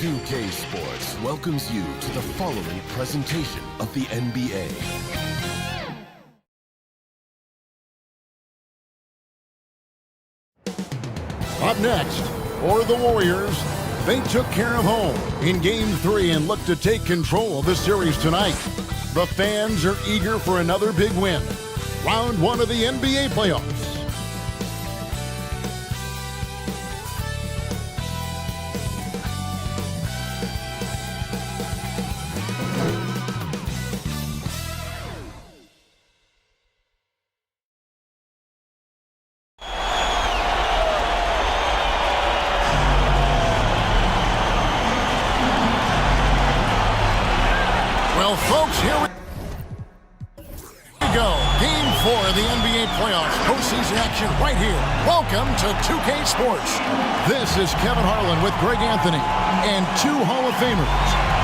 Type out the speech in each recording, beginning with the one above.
2K Sports welcomes you to the following presentation of the NBA. Up next, for the Warriors, they took care of home in Game 3 and look to take control of the series tonight. The fans are eager for another big win. Round 1 of the NBA playoffs. Folks, here we go. Game 4 of the NBA playoffs. Postseason action right here. Welcome to 2K Sports. This is Kevin Harlan with Greg Anthony and 2 Hall of Famers.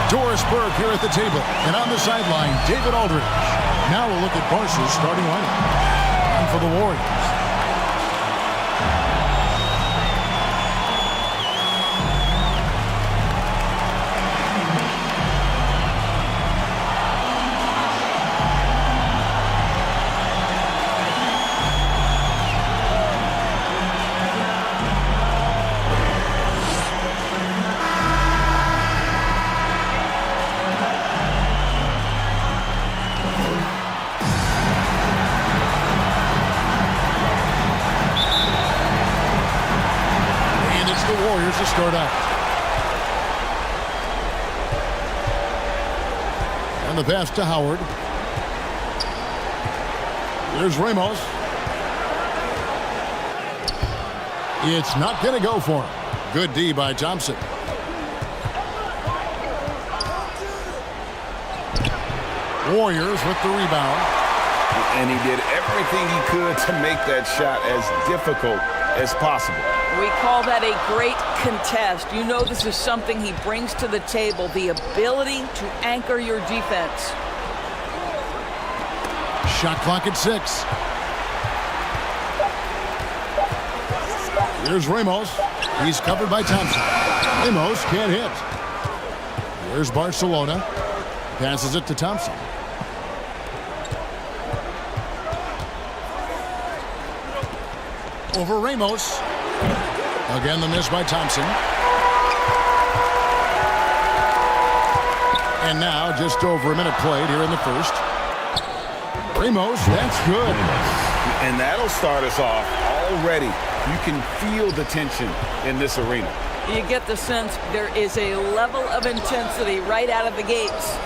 Doris Burke here at the table, and on the sideline, David Aldridge. Now we'll look at Barca's starting lineup. And for the Warriors. Warriors to start out. And the pass to Howard. Here's Ramos. It's not going to go for him. Good D by Thompson. Warriors with the rebound. And he did everything he could to make that shot as difficult as possible. We call that a great contest. You know this is something he brings to the table, the ability to anchor your defense. Shot clock at 6. Here's Ramos. He's covered by Thompson. Ramos can't hit. Here's Barcelona. Passes it to Thompson. Over Ramos. Again, the miss by Thompson. And now, just over a minute played here in the first. Ramos, that's good. And that'll start us off already. You can feel the tension in this arena. You get the sense there is a level of intensity right out of the gates.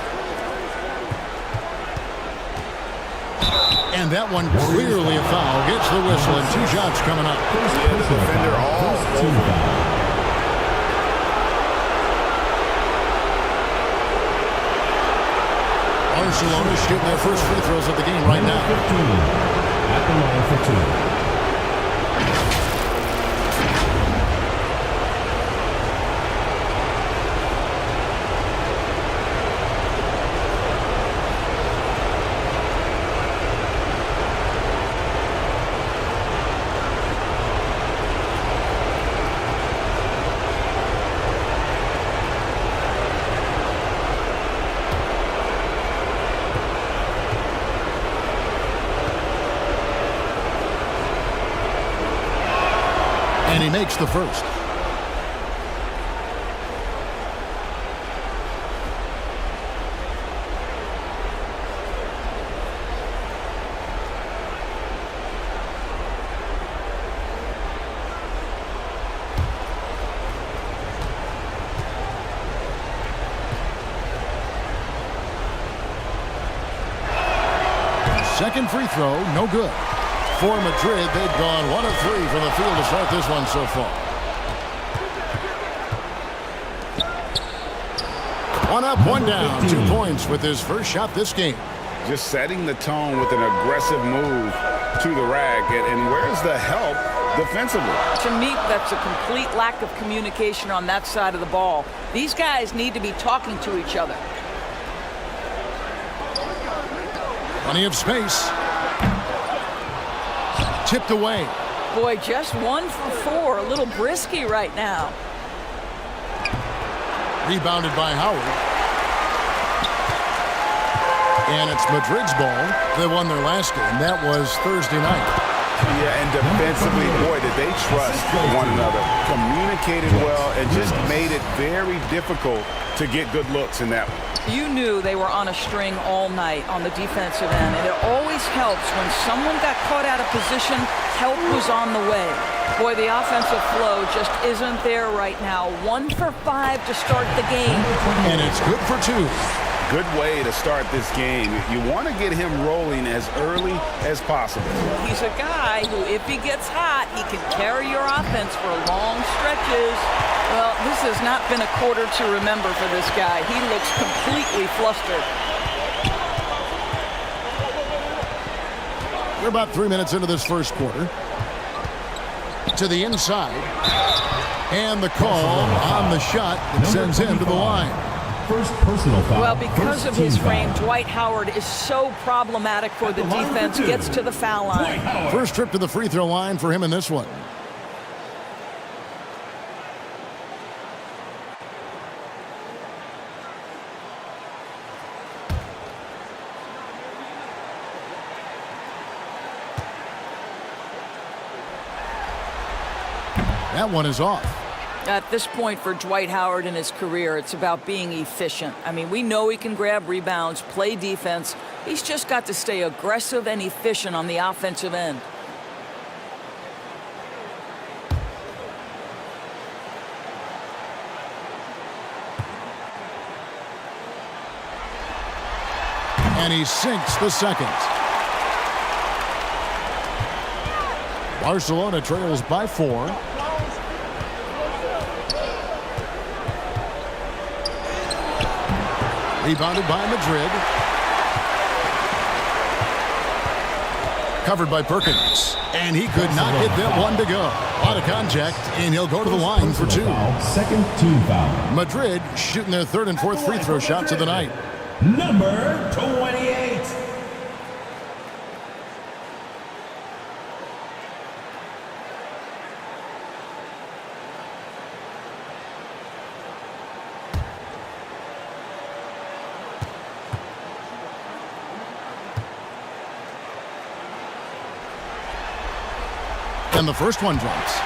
And that one clearly a foul. Gets the whistle and 2 shots coming up. The defender all over. Barcelona shooting their first free throws of the game right now. 15 at the line for 2. And he makes the first. Second free throw, no good. For Madrid, they've gone 1 of 3 from the field to start this one so far. 1 up, 1 down. 2 points with his first shot this game. Just setting the tone with an aggressive move to the rack. And where's the help defensively? To me, that's a complete lack of communication on that side of the ball. These guys need to be talking to each other. Plenty of space. Tipped away. Boy, just 1 for 4. A little brisky right now. Rebounded by Howard. And it's Madrid's ball. They won their last game. That was Thursday night. Yeah, and defensively, boy, did they trust one another. Communicated well and just made it very difficult to get good looks in that one. You knew they were on a string all night on the defensive end, and it always helps when someone got caught out of position, help was on the way. Boy, the offensive flow just isn't there right now. 1 for 5 to start the game. And it's good for 2. Good way to start this game. You want to get him rolling as early as possible. He's a guy who, if he gets hot, he can carry your offense for long stretches. Well, this has not been a quarter to remember for this guy. He looks completely flustered. We're about 3 minutes into this first quarter. To the inside. And the call on the shot that sends him to the line. First personal foul. Well, because of his frame, Dwight Howard is so problematic for the defense. Gets to the foul line. First trip to the free throw line for him in this one. That one is off. At this point for Dwight Howard in his career, it's about being efficient. I mean, we know he can grab rebounds, play defense. He's just got to stay aggressive and efficient on the offensive end. And he sinks the second. Barcelona trails by 4. Rebounded by Madrid. Covered by Perkins. And he could not get that one to go. A lot of contact, and he'll go to the line for 2. Second team foul. Madrid shooting their 3rd and 4th free throw shots of the night. Number 28. And the first one drops.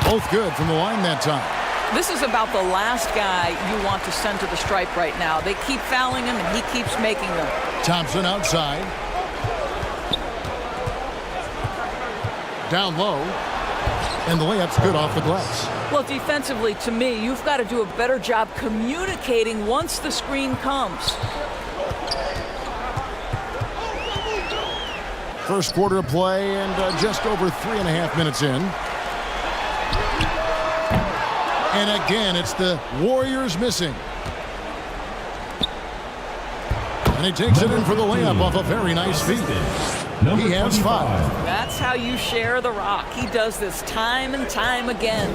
Both good from the line that time. This is about the last guy you want to send to the stripe right now. They keep fouling him, and he keeps making them. Thompson outside. Down low. And the layup's good off the glass. Well, defensively, to me, you've got to do a better job communicating once the screen comes. First quarter of play and just over 3.5 minutes in. And again, it's the Warriors missing. And he takes it in for the layup off a very nice feed. He has 5. That's how you share the rock. He does this time and time again.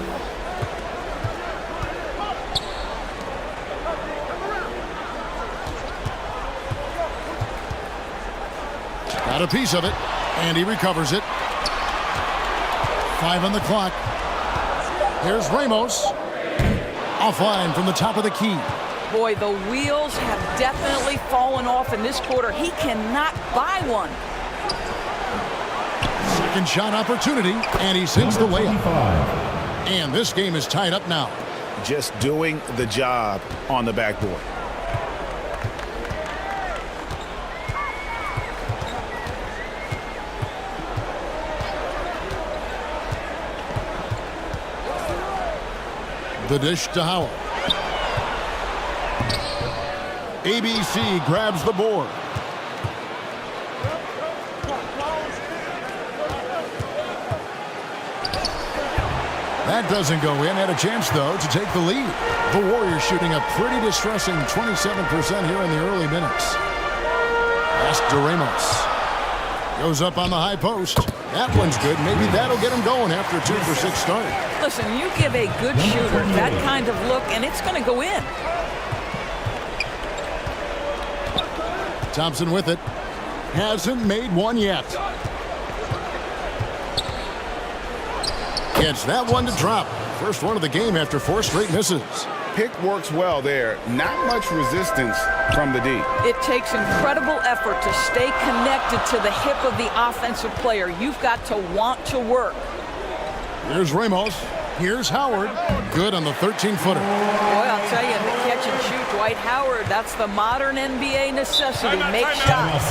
Got a piece of it, and he recovers it. 5 on the clock. Here's Ramos. Offline from the top of the key. Boy, the wheels have definitely fallen off in this quarter. He cannot buy one. Second shot opportunity, and he sinks the layup. And this game is tied up now. Just doing the job on the backboard. The dish to Howard. ABC grabs the board. That doesn't go in. Had a chance, though, to take the lead. The Warriors shooting a pretty distressing 27% here in the early minutes. Pass to Ramos. Goes up on the high post. That one's good. Maybe that'll get him going after a 2-for-6 start. Listen, you give a good shooter that kind of look, and it's going to go in. Thompson with it. Hasn't made one yet. Gets that one to drop. First one of the game after 4 straight misses. Pick works well there. Not much resistance from the D. It takes incredible effort to stay connected to the hip of the offensive player. You've got to want to work. Here's Ramos. Here's Howard. Good on the 13-footer. Boy, I'll tell you, the catch and shoot, Dwight Howard, that's the modern NBA necessity. Make shots.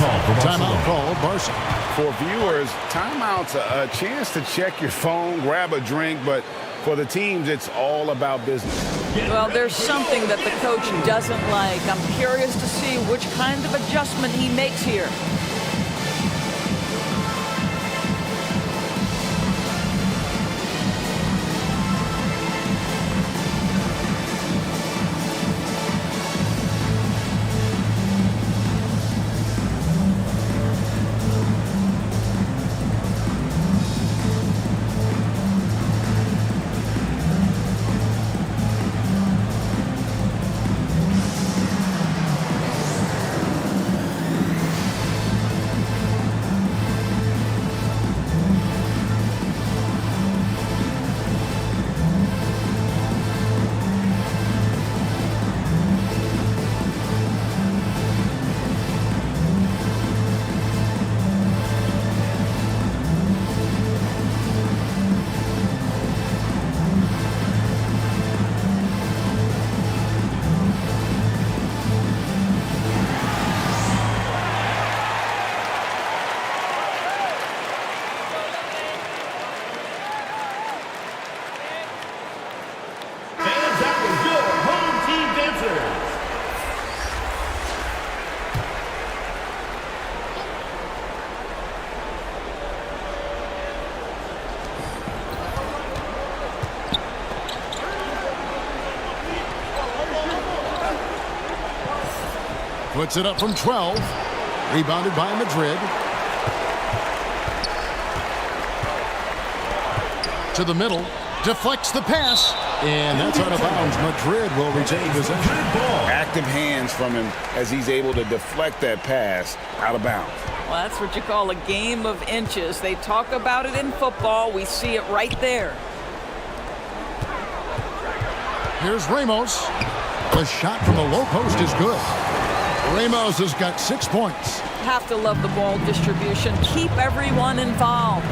Timeout called, Barca. For viewers, timeout's a chance to check your phone, grab a drink, but for the teams, it's all about business. Well, there's something that the coach doesn't like. I'm curious to see which kind of adjustment he makes here. Puts it up from 12. Rebounded by Madrid. To the middle. Deflects the pass. And that's out of bounds. Madrid will retain possession. Active hands from him as he's able to deflect that pass out of bounds. Well, that's what you call a game of inches. They talk about it in football. We see it right there. Here's Ramos. The shot from the low post is good. Ramos has got 6 points. Have to love the ball distribution. Keep everyone involved.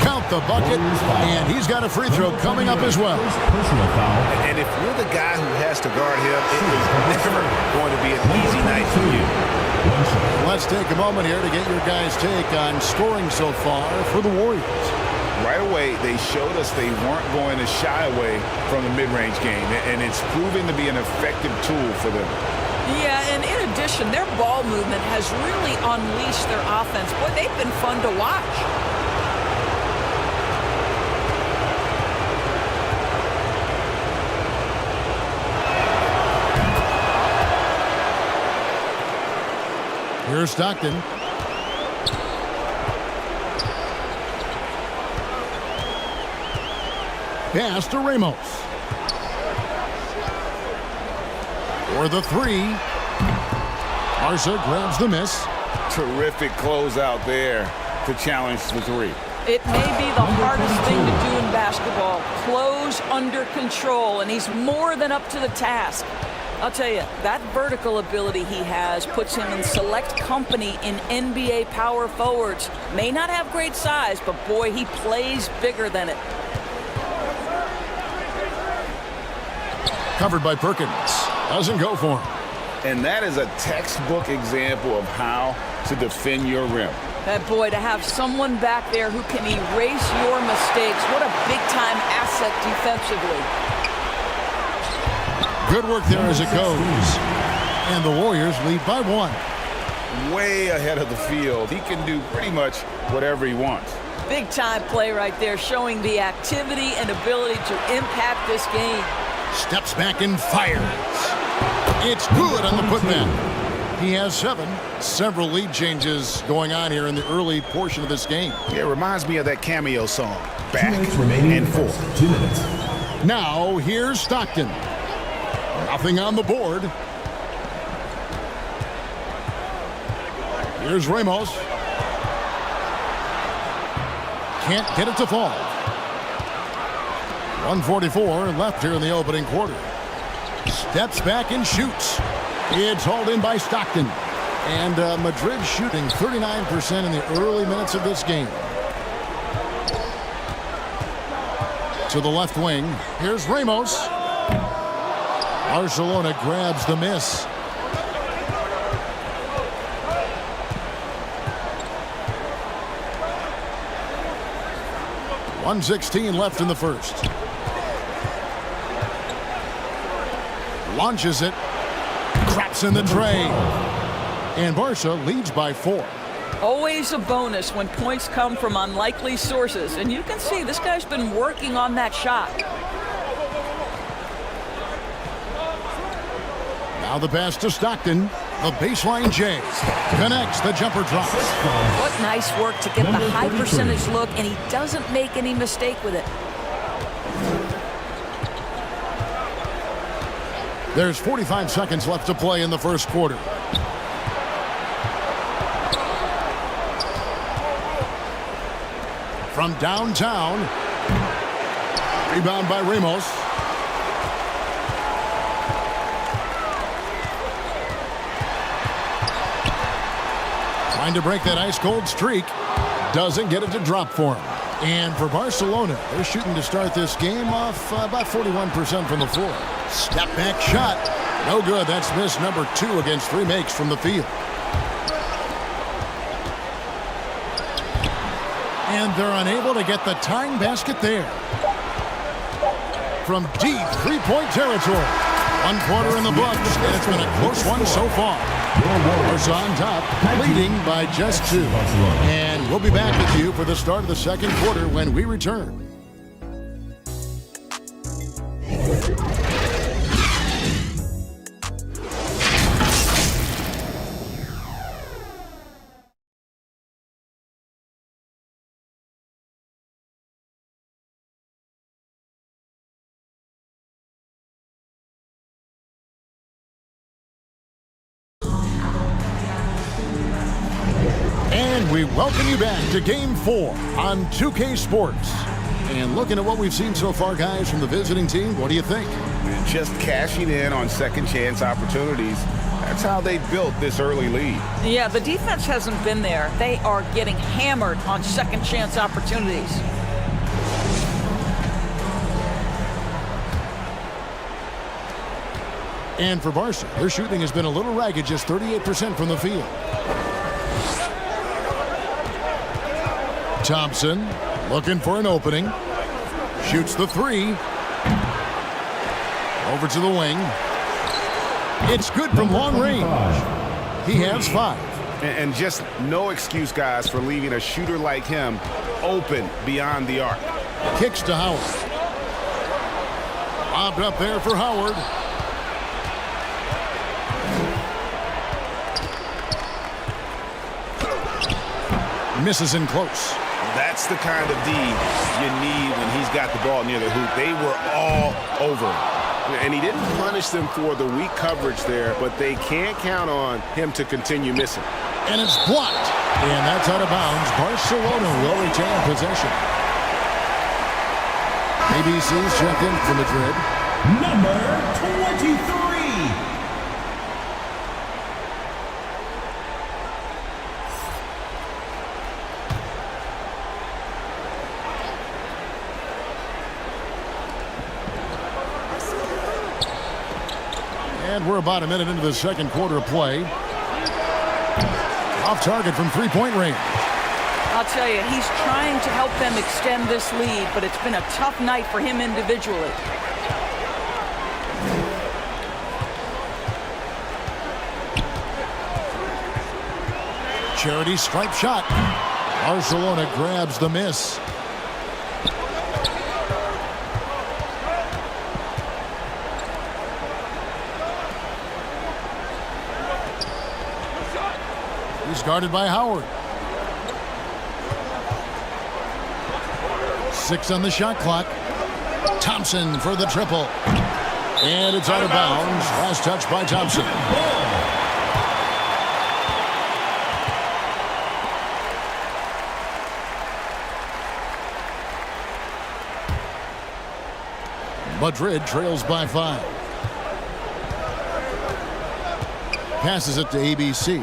Count the bucket, and he's got a free throw coming up as well. Personal foul. And if you're the guy who has to guard him, it is never going to be an easy night for you. Let's take a moment here to get your guys' take on scoring so far for the Warriors. Right away, they showed us they weren't going to shy away from the mid-range game, and it's proven to be an effective tool for them. Yeah, and in addition, their ball movement has really unleashed their offense. Boy, they've been fun to watch. Here's Stockton. Pass to Ramos. For the 3. Barca grabs the miss. Terrific closeout there to challenge the 3. It may be the hardest thing to do in basketball. Close under control, and he's more than up to the task. I'll tell you, that vertical ability he has puts him in select company in NBA power forwards. May not have great size, but boy, he plays bigger than it. Covered by Perkins. Doesn't go for him. And that is a textbook example of how to defend your rim. That boy, to have someone back there who can erase your mistakes, what a big-time asset defensively. Good work there as it goes. And the Warriors lead by 1. Way ahead of the field. He can do pretty much whatever he wants. Big-time play right there, showing the activity and ability to impact this game. Steps back and fires. It's good on the putback. He has 7. Several lead changes going on here in the early portion of this game. It reminds me of that cameo song, Back 2 minutes remaining and in the Forth. first. 2 minutes. Now, here's Stockton. Nothing on the board. Here's Ramos. Can't get it to fall. 1:44 left here in the opening quarter. Steps back and shoots. It's hauled in by Stockton. And Madrid shooting 39% in the early minutes of this game. To the left wing. Here's Ramos. Barcelona grabs the miss. .116 left in the first. Launches it. Craps in the tray. And Barca leads by 4. Always a bonus when points come from unlikely sources. And you can see this guy's been working on that shot. Now the pass to Stockton. The baseline J. Connects, the jumper drops. What nice work to get the Number high 33. percentage look, and he doesn't make any mistake with it. There's 45 seconds left to play in the first quarter. From downtown. Rebound by Ramos. Trying to break that ice-cold streak. Doesn't get it to drop for him. And for Barcelona, they're shooting to start this game off about 41% from the floor. Step back shot. No good. That's miss number 2 against 3 makes from the field. And they're unable to get the tying basket there. From deep three-point territory. 1 quarter in the books, and it's been a close one so far. Barca on top, leading by just 2. And we'll be back with you for the start of the second quarter when we return. And we welcome you back to Game 4 on 2K Sports. And looking at what we've seen so far, guys, from the visiting team, what do you think? Just cashing in on second chance opportunities. That's how they built this early lead. Yeah, the defense hasn't been there. They are getting hammered on second chance opportunities. And for Barca, their shooting has been a little ragged, just 38% from the field. Thompson looking for an opening. Shoots the 3. Over to the wing. It's good from long range. He has 5. And just no excuse, guys, for leaving a shooter like him open beyond the arc. Kicks to Howard. Lobbed up there for Howard. Misses in close. That's the kind of D you need when he's got the ball near the hoop. They were all over him. And he didn't punish them for the weak coverage there, but they can't count on him to continue missing. And it's blocked. And that's out of bounds. Barcelona will retain possession. ABC's checked in for Madrid. Number 23. And we're about a minute into the second quarter of play. Off target from three-point range. I'll tell you, he's trying to help them extend this lead, but it's been a tough night for him individually. Charity stripe shot. Barcelona grabs the miss. Guarded by Howard. 6 on the shot clock. Thompson for the triple. And it's out of bounds. Last touch by Thompson. Madrid trails by 5. Passes it to ABC.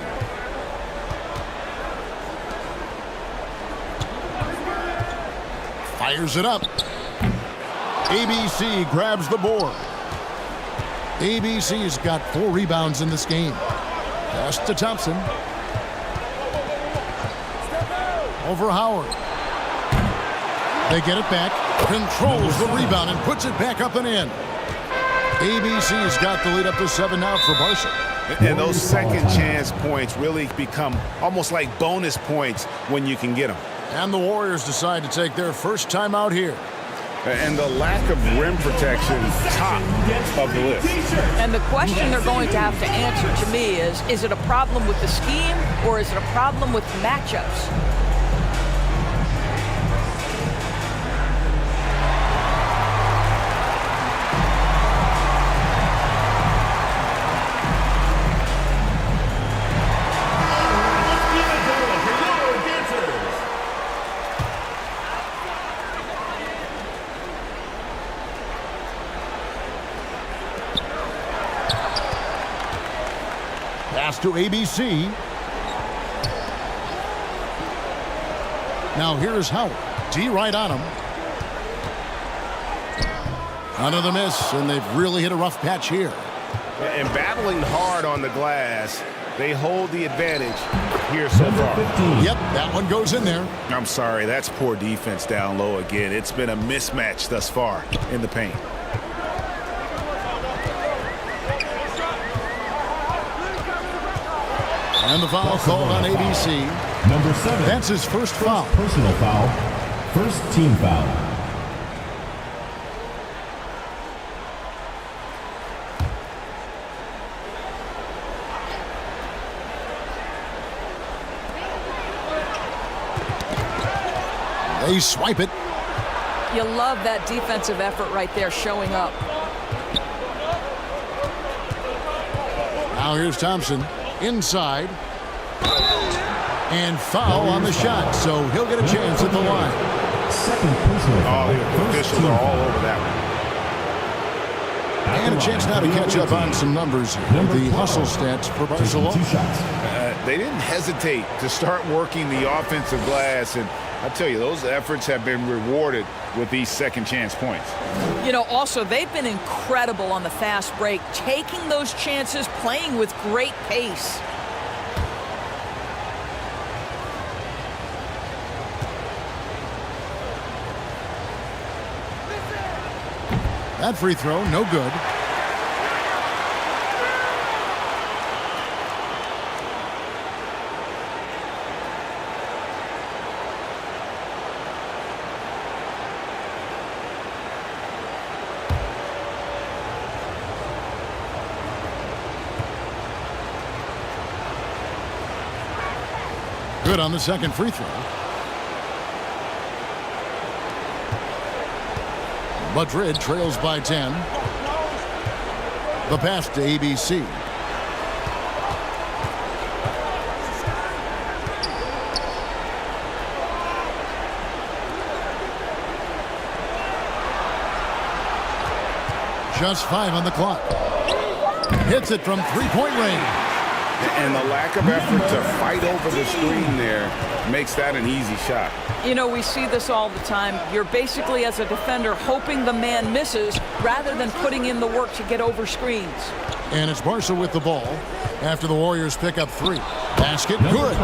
Fires it up. ABC grabs the board. ABC's got 4 rebounds in this game. Pass to Thompson. Over Howard. They get it back. Controls the rebound and puts it back up and in. ABC's got the lead up to 7 now for Barca. And those second chance points really become almost like bonus points when you can get them. And the Warriors decide to take their first time out here. And the lack of rim protection, top of the list. And the question they're going to have to answer to me is it a problem with the scheme or is it a problem with matchups? Pass to ABC. Now here's Howard. D right on him. Another miss, and they've really hit a rough patch here. And battling hard on the glass, they hold the advantage here so far. Yep, that one goes in there. I'm sorry, that's poor defense down low again. It's been a mismatch thus far in the paint. And the foul called on ABC. Number 7. That's his first foul. Personal foul. First team foul. They swipe it. You love that defensive effort right there showing up. Now here's Thompson. Inside. And foul on the shot, so he'll get a chance at the line. Second personal foul. The officials are all over that one. And a chance now to catch up on some numbers here. The hustle stats for Barcelona. 2 shots. They didn't hesitate to start working the offensive glass, and I tell you, those efforts have been rewarded with these second chance points. You know, also, they've been incredible on the fast break, taking those chances, playing with great pace. That free throw, no good. Good on the second free throw. Madrid trails by 10. The pass to ABC. Just 5 on the clock. Hits it from three-point range. And the lack of effort to fight over the screen there makes that an easy shot. You know, we see this all the time. You're basically, as a defender, hoping the man misses rather than putting in the work to get over screens. And it's Barca with the ball after the Warriors pick up 3. Basket, good.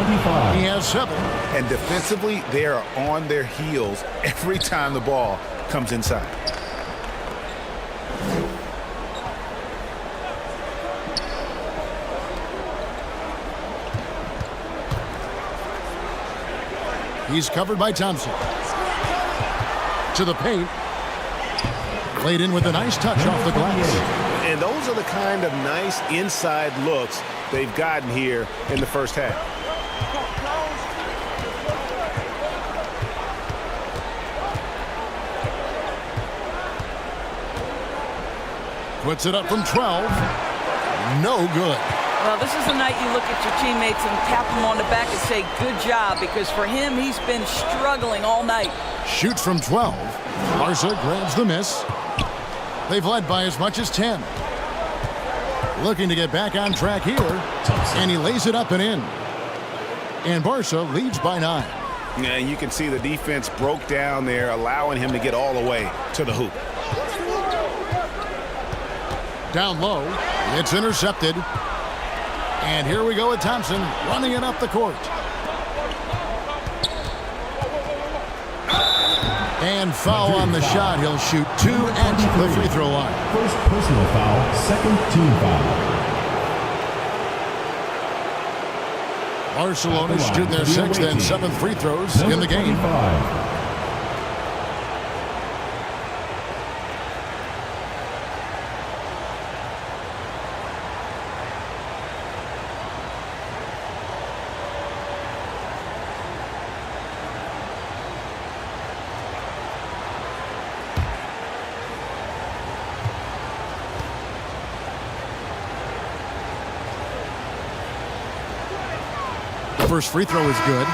He has 7. And defensively, they are on their heels every time the ball comes inside. He's covered by Thompson. To the paint. Laid in with a nice touch off the glass. And those are the kind of nice inside looks they've gotten here in the first half. Puts it up from 12. No good. Well, this is the night you look at your teammates and tap them on the back and say, good job, because for him, he's been struggling all night. Shoots from 12. Barca grabs the miss. They've led by as much as 10. Looking to get back on track here. And he lays it up and in. And Barca leads by 9. Yeah, and you can see the defense broke down there, allowing him to get all the way to the hoop. Down low. It's intercepted. And here we go with Thompson running it up the court. And foul on the shot. He'll shoot 2 at the free throw line. First personal foul, second team foul. Barcelona shooting their 6th and 7th free throws in the game. 25. First free throw is good.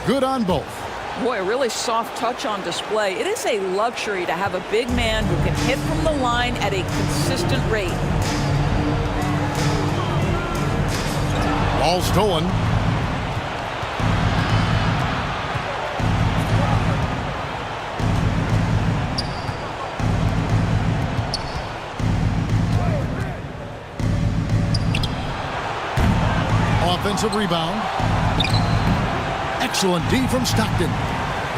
Good on both. Boy, a really soft touch on display. It is a luxury to have a big man who can hit from the line at a consistent rate. Ball stolen. Offensive rebound. Excellent D from Stockton.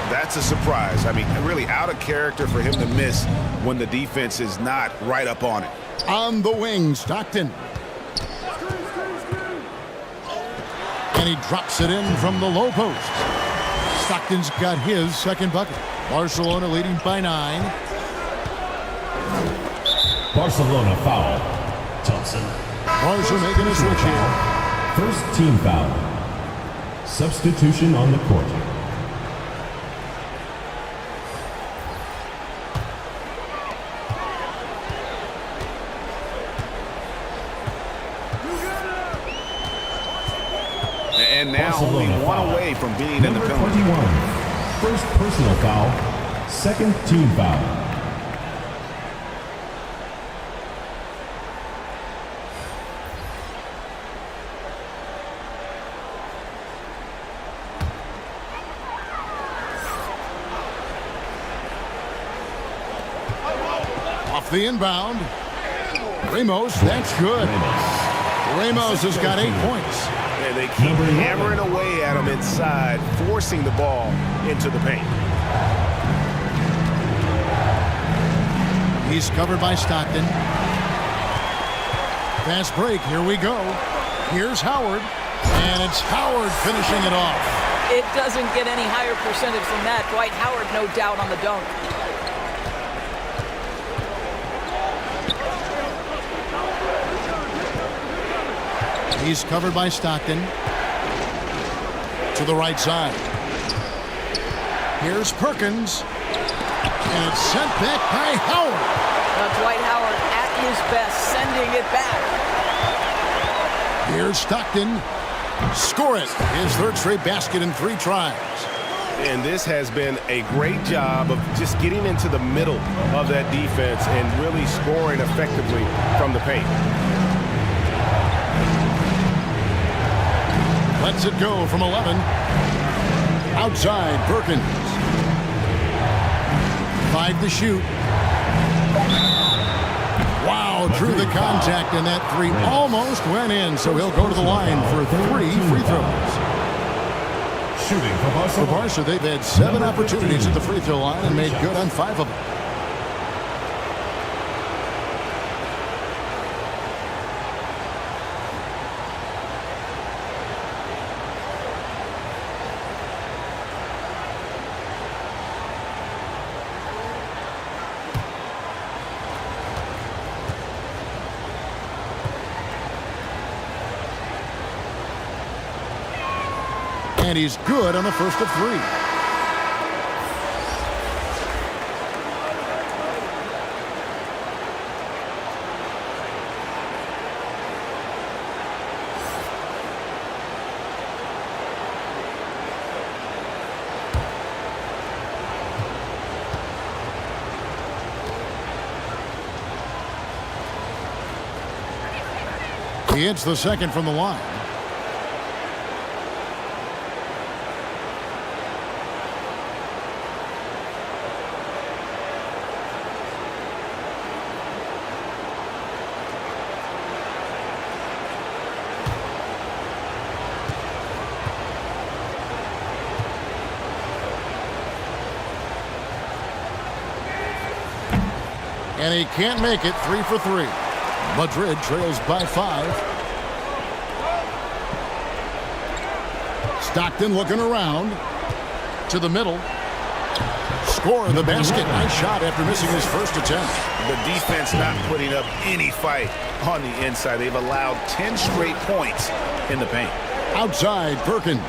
That's a surprise. I mean, really out of character for him to miss when the defense is not right up on it. On the wing, Stockton. And he drops it in from the low post. Stockton's got his second bucket. Barcelona leading by 9. Barcelona foul. Thompson. Barca making a switch here. First team foul. Substitution on the court. And now Barcelona only one foul. away from being in the Number penalty. 21. First personal foul. Second team foul. Off the inbound. Ramos, that's good. Ramos has got 8 points. And they keep hammering away at him inside, forcing the ball into the paint. He's covered by Stockton. Fast break, here we go. Here's Howard, and it's Howard finishing it off. It doesn't get any higher percentage than that. Dwight Howard, no doubt, on the dunk. He's covered by Stockton. To the right side. Here's Perkins. And it's sent back by Howard. Now, Dwight Howard at his best, sending it back. Here's Stockton. Score it. His third straight basket in 3 tries. And this has been a great job of just getting into the middle of that defense and really scoring effectively from the paint. Lets it go from 11. Outside, Perkins. 5 to shoot. Wow, drew the contact, and that 3 almost went in, so he'll go to the line for 3 free throws. Shooting for Barca. For Barca, they've had 7 opportunities at the free throw line and made good on 5 of them. And he's good on the first of 3. He hits the second from the line. And he can't make it. 3 for 3. Madrid trails by 5. Stockton looking around to the middle. Score the basket. Nice shot after missing his first attempt. The defense not putting up any fight on the inside. They've allowed 10 straight points in the paint. Outside, Perkins.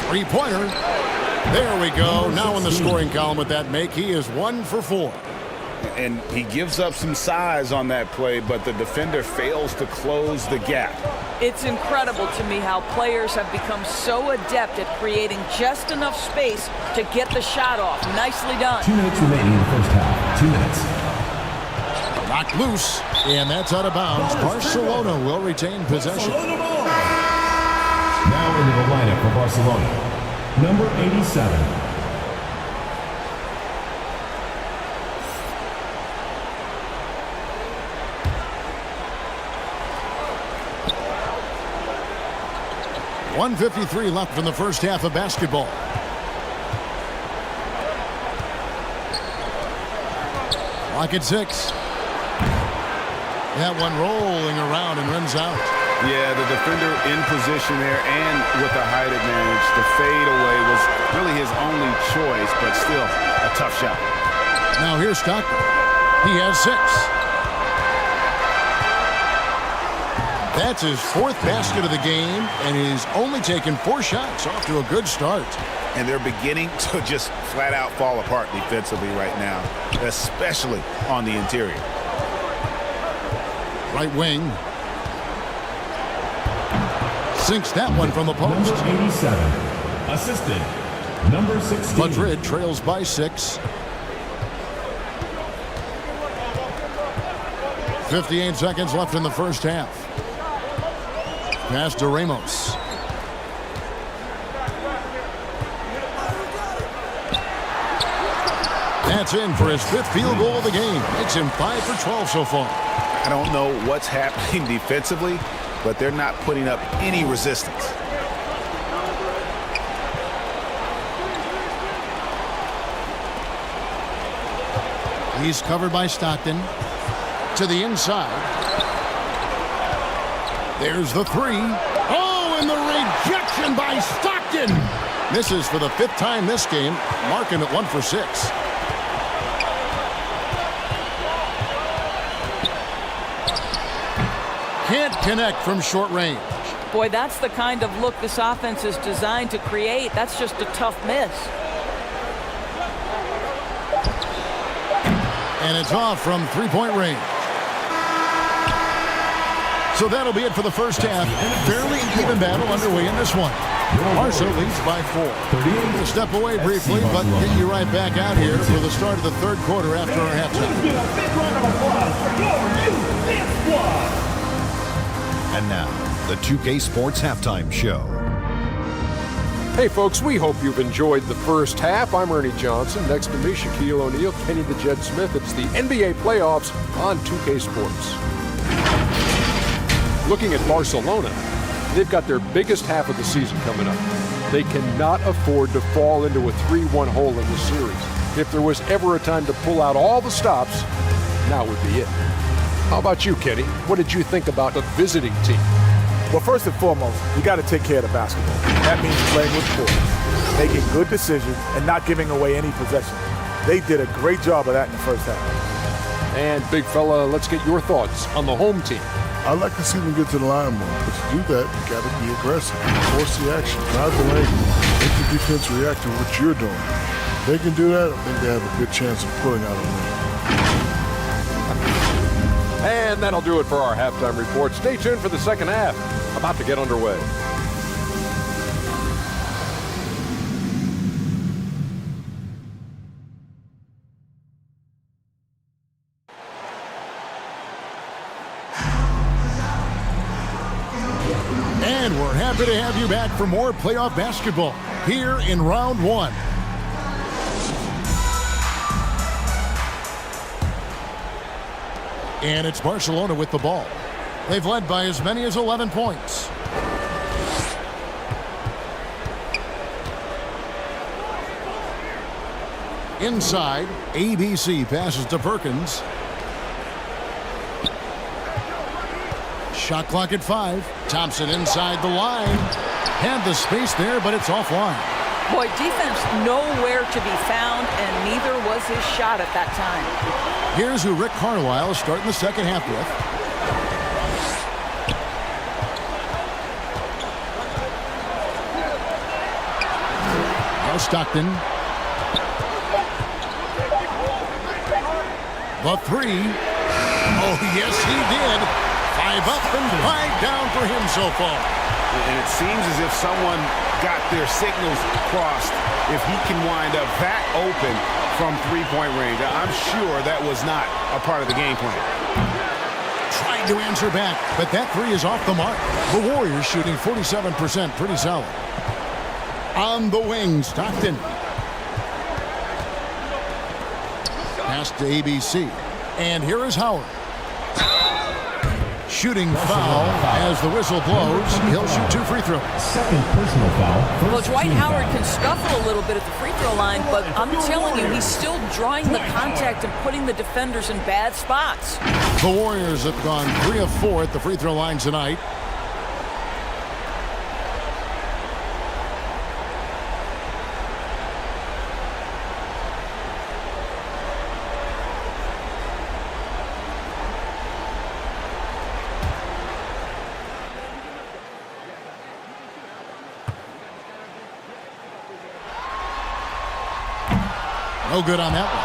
Three-pointer. There we go. Now in the scoring column with that make, he is 1 for 4. And he gives up some size on that play, but the defender fails to close the gap. It's incredible to me how players have become so adept at creating just enough space to get the shot off. Nicely done. 2 minutes remaining in the first half. 2 minutes. Knocked loose, and that's out of bounds. Barcelona will retain possession. Now into the lineup for Barcelona. Number 87. .153 left in the first half of basketball. Clock at 6. That one rolling around and runs out. Yeah, the defender in position there and with the height advantage. The fade away was really his only choice, but still a tough shot. Now here's Stockton. He has 6. That's his 4th basket of the game, and he's only taken 4 shots. Off to a good start. And they're beginning to just flat out fall apart defensively right now, especially on the interior. Right wing. Sinks that one from the post. Number 87. Assistant. Number 16. Madrid trails by 6. 58 seconds left in the first half. Pass to Ramos. That's in for his 5th field goal of the game. Makes him 5 for 12 so far. I don't know what's happening defensively, but they're not putting up any resistance. He's covered by Stockton. To the inside. There's the 3. Oh, and the rejection by Stockton. Misses for the 5th time this game, marking it 1 for 6. Can't connect from short range. Boy, that's the kind of look this offense is designed to create. That's just a tough miss. And it's off from 3-point range. So that'll be it for the first half. Fairly even battle underway in this one. Barca leads by 4. We'll step away briefly, but get you right back out here for the start of the 3rd quarter after our halftime. And now, the 2K Sports Halftime Show. Hey folks, we hope you've enjoyed the first half. I'm Ernie Johnson. Next to me, Shaquille O'Neal, Kenny the Jet Smith. It's the NBA playoffs on 2K Sports. Looking at Barcelona, they've got their biggest half of the season coming up. They cannot afford to fall into a 3-1 hole in the series. If there was ever a time to pull out all the stops, now would be it. How about you, Kenny? What did you think about the visiting team? Well, first and foremost, you got to take care of the basketball. That means playing with force, making good decisions, and not giving away any possessions. They did a great job of that in the first half. And big fella, let's get your thoughts on the home team. I like to see them get to the line more, but to do that, you got to be aggressive. Force the action, drive the lane, make the defense react to what you're doing. If they can do that, I think they have a good chance of pulling out a win. And that'll do it for our halftime report. Stay tuned for the second half. About to get underway. And we're happy to have you back for more playoff basketball here in round one. And it's Barcelona with the ball. They've led by as many as 11 points. Inside, ABC passes to Perkins. Shot clock at 5. Thompson inside the line. Had the space there, but it's offline. Boy, defense nowhere to be found, and neither was his shot at that time. Here's who Rick Carlisle is starting the second half with. Now Stockton. The 3. Oh, yes, he did. 5 up and 5 down for him so far. And it seems as if someone got their signals crossed if he can wind up that open from three-point range. I'm sure that was not a part of the game plan. Trying to answer back, but that 3 is off the mark. The Warriors shooting 47%, pretty solid. On the wing, Stockton. Pass to ABC. And here is Howard. Shooting foul as the whistle blows. He'll shoot 2 free throws. Second personal foul. Well, Dwight Howard can scuffle a little bit at the free throw line, but I'm telling you, he's still drawing the contact and putting the defenders in bad spots. The Warriors have gone 3 of 4 at the free throw line tonight. No good on that one.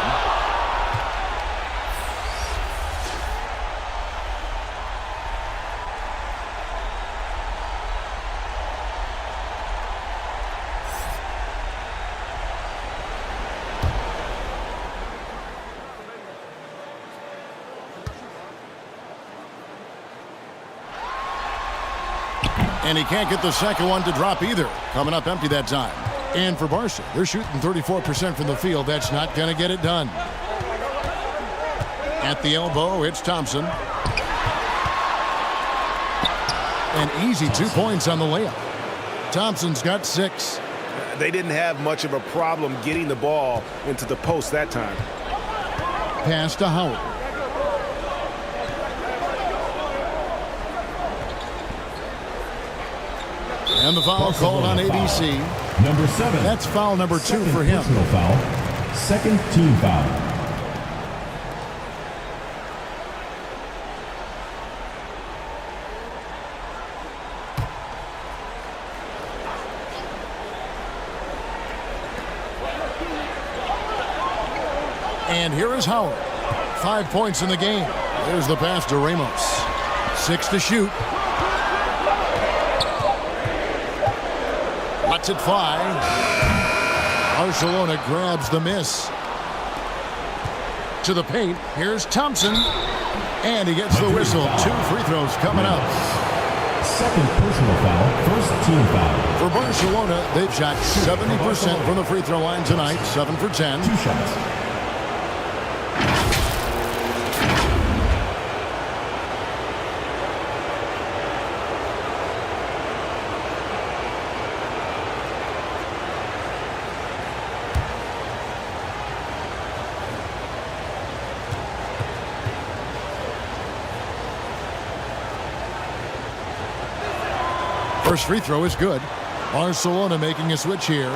And he can't get the second one to drop either. Coming up empty that time. And for Barca, they're shooting 34% from the field. That's not going to get it done. At the elbow, it's Thompson. An easy 2 points on the layup. Thompson's got 6. They didn't have much of a problem getting the ball into the post that time. Pass to Howard. And the foul called on ABC. Number 7. That's foul number 2 Second for him. personal foul. Second team foul. And here is Howard. 5 points in the game. There's the pass to Ramos. 6 to shoot. Lots at 5. Barcelona grabs the miss. To the paint. Here's Thompson. And he gets the whistle. 2 free throws coming up. Second personal foul. First team foul. For Barcelona, they've shot 70% from the free throw line tonight. 7 for 10. 2 shots. First free throw is good. Barcelona making a switch here.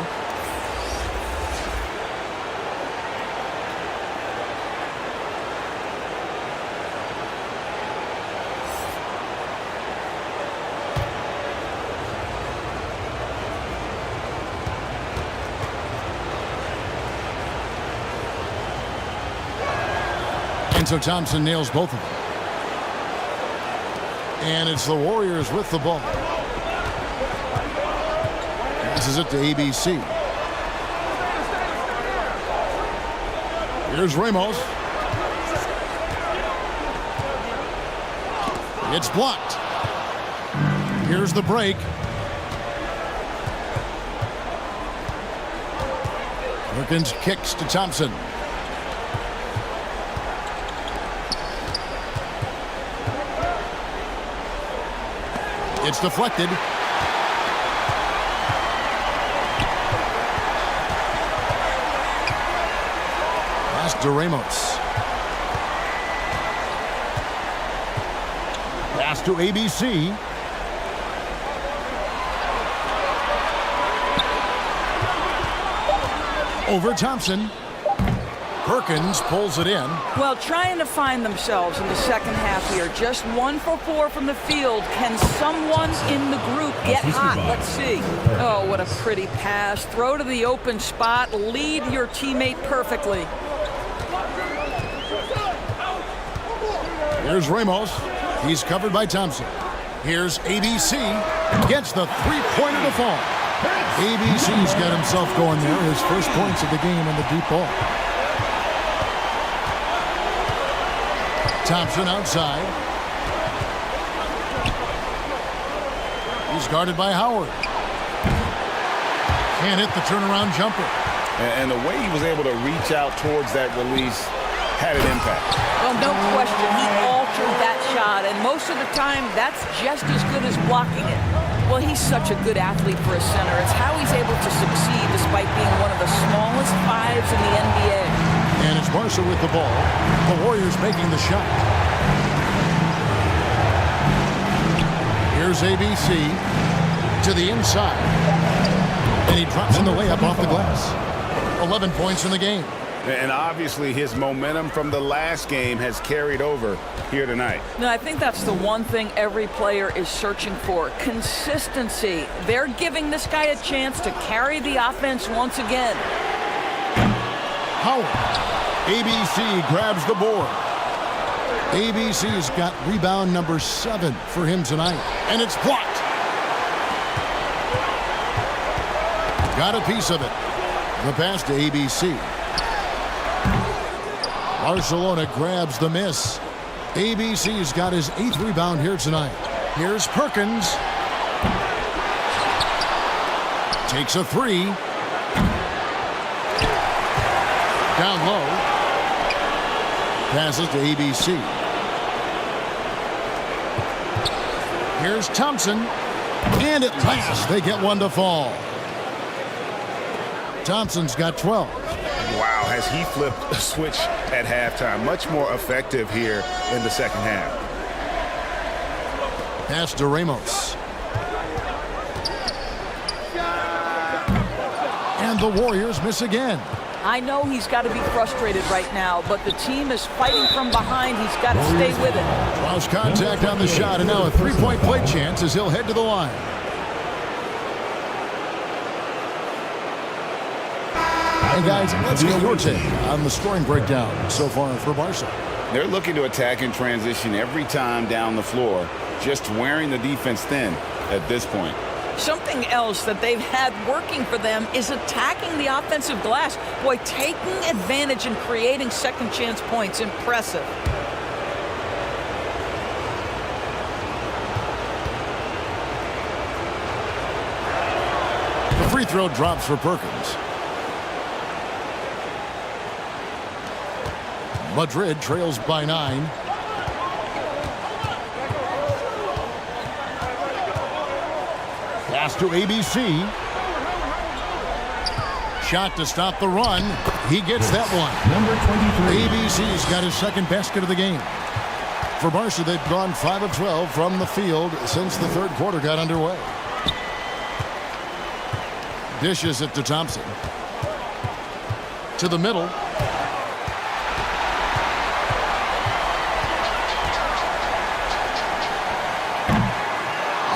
And so Thompson nails both of them. And it's the Warriors with the ball. Passes it to ABC. Here's Ramos. It's blocked. Here's the break. Perkins kicks to Thompson. It's deflected. Pass to Ramos. Pass to ABC. Over Thompson. Perkins pulls it in. Well, trying to find themselves in the second half here. Just 1 for 4 from the field. Can someone in the group get hot? Let's see. Oh, what a pretty pass. Throw to the open spot. Lead your teammate perfectly. Here's Ramos. He's covered by Thompson. Here's ABC. Gets the three-pointer to fall. ABC's got himself going there. His first points of the game on the deep ball. Thompson outside. He's guarded by Howard. Can't hit the turnaround jumper. And the way he was able to reach out towards that release had an impact. Well, no question. He altered that shot, and most of the time, that's just as good as blocking it. Well, he's such a good athlete for a center. It's how he's able to succeed despite being one of the smallest fives in the NBA. And it's Barca with the ball. The Warriors making the shot. Here's ABC to the inside. And he drops in the layup off the glass. 11 points in the game. And obviously his momentum from the last game has carried over here tonight. No, I think that's the one thing every player is searching for. Consistency. They're giving this guy a chance to carry the offense once again. Howard. ABC grabs the board. ABC's got rebound number 7 for him tonight. And it's blocked. Got a piece of it. The pass to ABC. Barcelona grabs the miss. ABC's got his 8th rebound here tonight. Here's Perkins. Takes a 3. Down low. Passes to ABC. Here's Thompson. And at last, they get one to fall. Thompson's got 12. Wow, has he flipped a switch at halftime. Much more effective here in the second half. Pass to Ramos. And the Warriors miss again. I know he's got to be frustrated right now, but the team is fighting from behind. He's got to stay with it. Draws contact on the shot, and now a three-point play chance as he'll head to the line. Hey guys, let's get your take on the scoring breakdown so far for Barca. They're looking to attack in transition every time down the floor, just wearing the defense thin at this point. Something else that they've had working for them is attacking the offensive glass. Boy, taking advantage and creating second chance points. Impressive. The free throw drops for Perkins. Madrid trails by 9. Pass to ABC. Shot to stop the run. He gets that one. Number 23. ABC's got his second basket of the game. For Barca, they've gone 5 of 12 from the field since the third quarter got underway. Dishes it to Thompson. To the middle.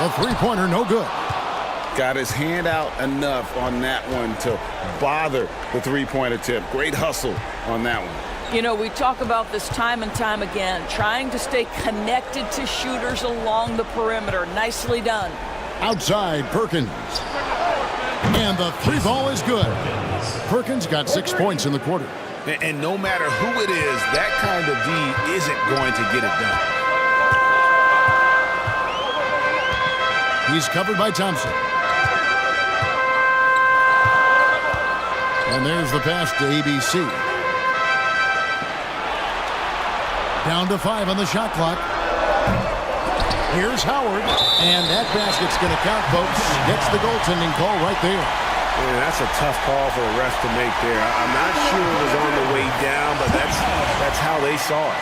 A three-pointer, no good. Got his hand out enough on that one to bother the three-point attempt. Great hustle on that one. You know, we talk about this time and time again, trying to stay connected to shooters along the perimeter. Nicely done. Outside, Perkins. And the three ball is good. Perkins got 6 points in the quarter. And no matter who it is, that kind of D isn't going to get it done. He's covered by Thompson. And there's the pass to ABC. Down to 5 on the shot clock. Here's Howard. And that basket's going to count, folks. Gets the goaltending call right there. Man, that's a tough call for the ref to make there. I'm not sure it was on the way down, but that's how they saw it.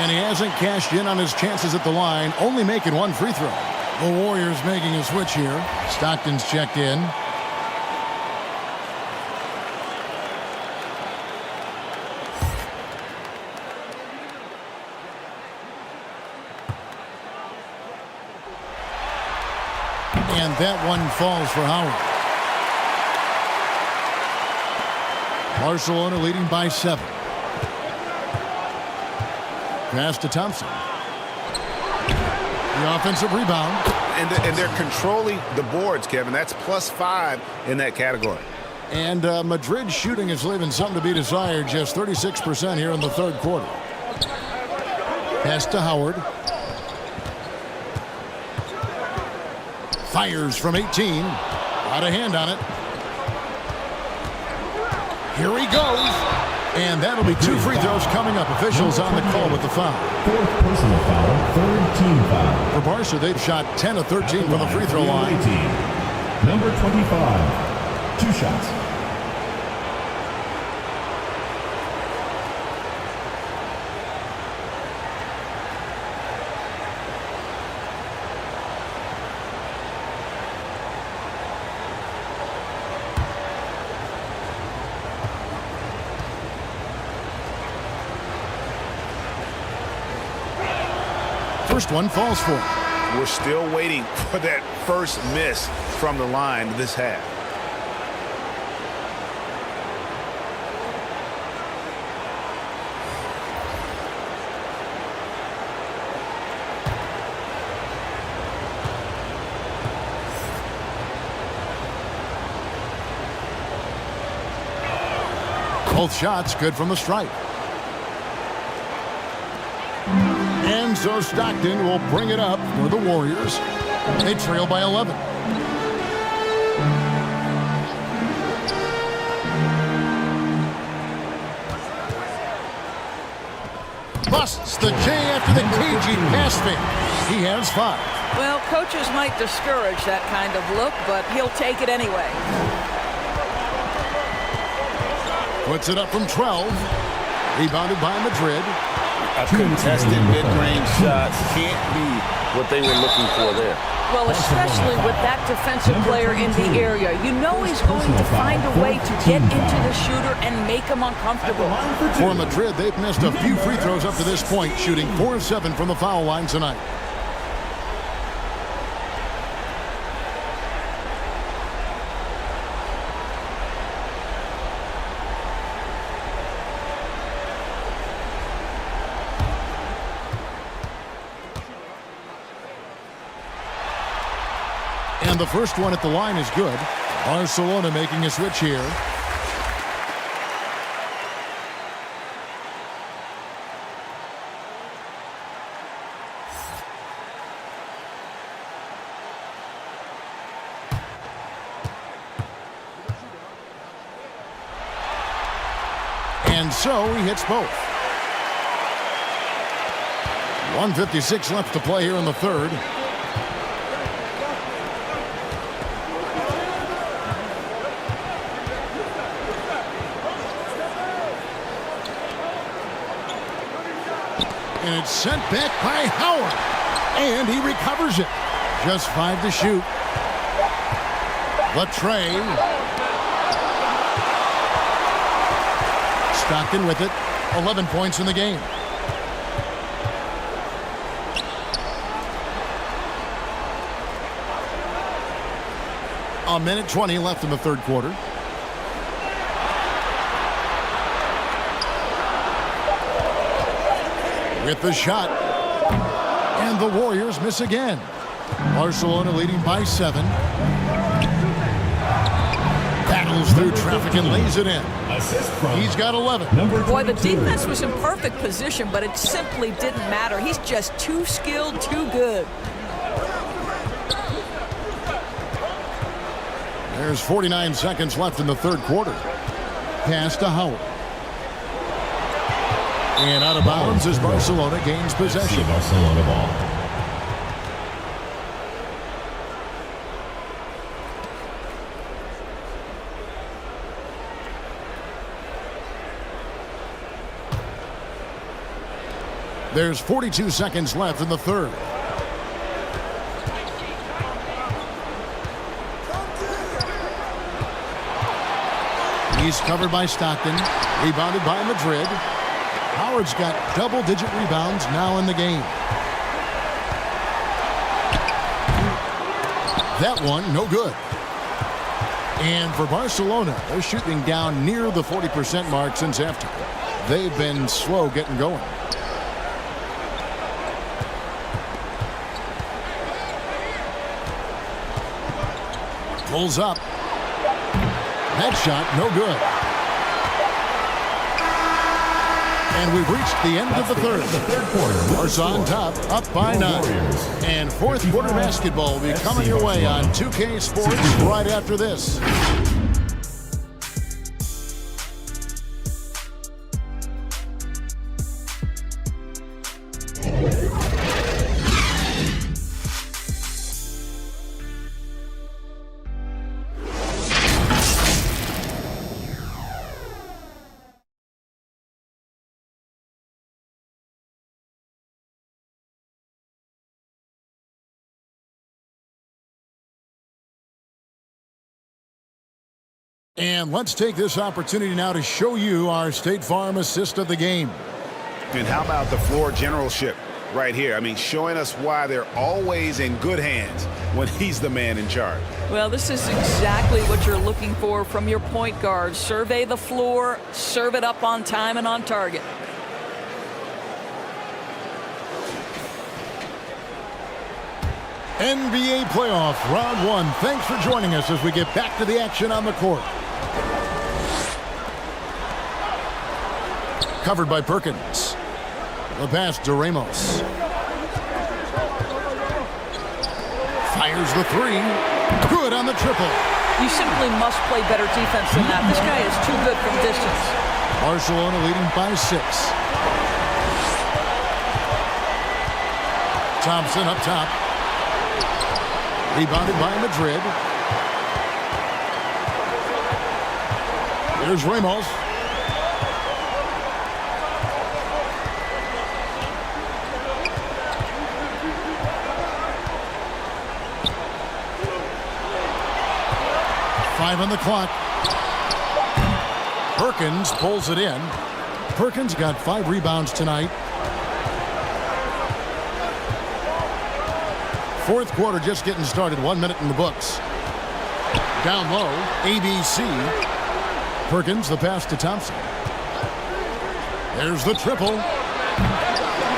And he hasn't cashed in on his chances at the line, only making 1 free throw. The Warriors making a switch here. Stockton's checked in. And that one falls for Howard. Barcelona leading by 7. Pass to Thompson. The offensive rebound. And they're controlling the boards, Kevin. That's +5 in that category. And Madrid's shooting is leaving something to be desired. Just 36% here in the third quarter. Pass to Howard. Fires from 18. Got a hand on it. Here he goes. And that'll be 2 free throws coming up. Officials on the call with the foul. 4th personal foul, 3rd team foul. For Barca, they've shot 10 of 13 from the free throw line. Number 25, 2 shots. First one falls for him. We're still waiting for that first miss from the line this half. Both shots good from the stripe. And so Stockton will bring it up for the Warriors. They trail by 11. Busts the J after the cagey pass fake. He has 5. Well, coaches might discourage that kind of look, but he'll take it anyway. Puts it up from 12. Rebounded by Madrid. A contested mid-range shot can't be what they were looking for there. Well, especially with that defensive player in the area. You know he's going to find a way to get into the shooter and make him uncomfortable. For Madrid, they've missed a few free throws up to this point, shooting 4 of 7 from the foul line tonight. And the first one at the line is good. Barcelona making a switch here. And so he hits both. 1:56 left to play here in the third. And it's sent back by Howard. And he recovers it. Just 5 to shoot. Latre. Stockton with it. 11 points in the game. A minute 20 left in the third quarter. with the shot. And the Warriors miss again. Barcelona leading by 7. Battles through traffic and lays it in. He's got 11. Boy, the defense was in perfect position, but it simply didn't matter. He's just too skilled, too good. There's 49 seconds left in the third quarter. Pass to Howard. And out of bounds as Barcelona gains possession. Barcelona ball. There's 42 seconds left in the third. He's covered by Stockton. Rebounded by Madrid. Howard's got double-digit rebounds now in the game. That one, no good. And for Barcelona, they're shooting down near the 40% mark since halftime. They've been slow getting going. Pulls up. That shot, no good. And we've reached the end of the third. Barca on top, up by 9. And fourth quarter basketball will be coming your way on 2K Sports right after this. And let's take this opportunity now to show you our State Farm assist of the game. And how about the floor generalship right here? I mean, showing us why they're always in good hands when he's the man in charge. Well, this is exactly what you're looking for from your point guard. Survey the floor, serve it up on time and on target. NBA playoff round 1. Thanks for joining us as we get back to the action on the court. Covered by Perkins. The pass to Ramos. Fires the 3. Good on the triple. You simply must play better defense than that. This guy is too good from distance. Barcelona leading by 6. Thompson up top. Rebounded by Madrid. Here's Ramos. Five on the clock. Perkins pulls it in. Perkins got 5 rebounds tonight. Fourth quarter just getting started. 1 minute in the books. Down low, ABC. Perkins, the pass to Thompson. There's the triple.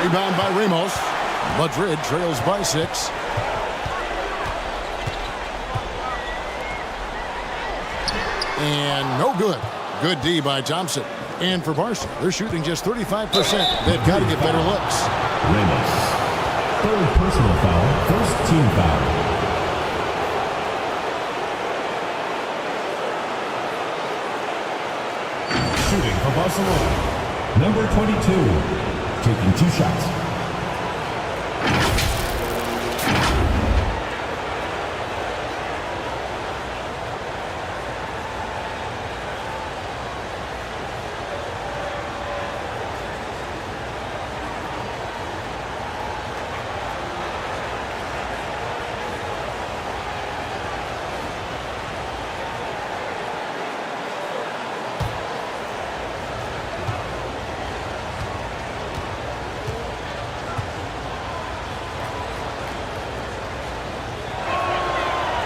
Rebound by Ramos. Madrid trails by 6. And no good. Good D by Thompson. And for Barca, they're shooting just 35%. They've got to get better looks. Ramos. Third personal foul. First team foul. Shooting for Barcelona. Number 22. Taking 2 shots.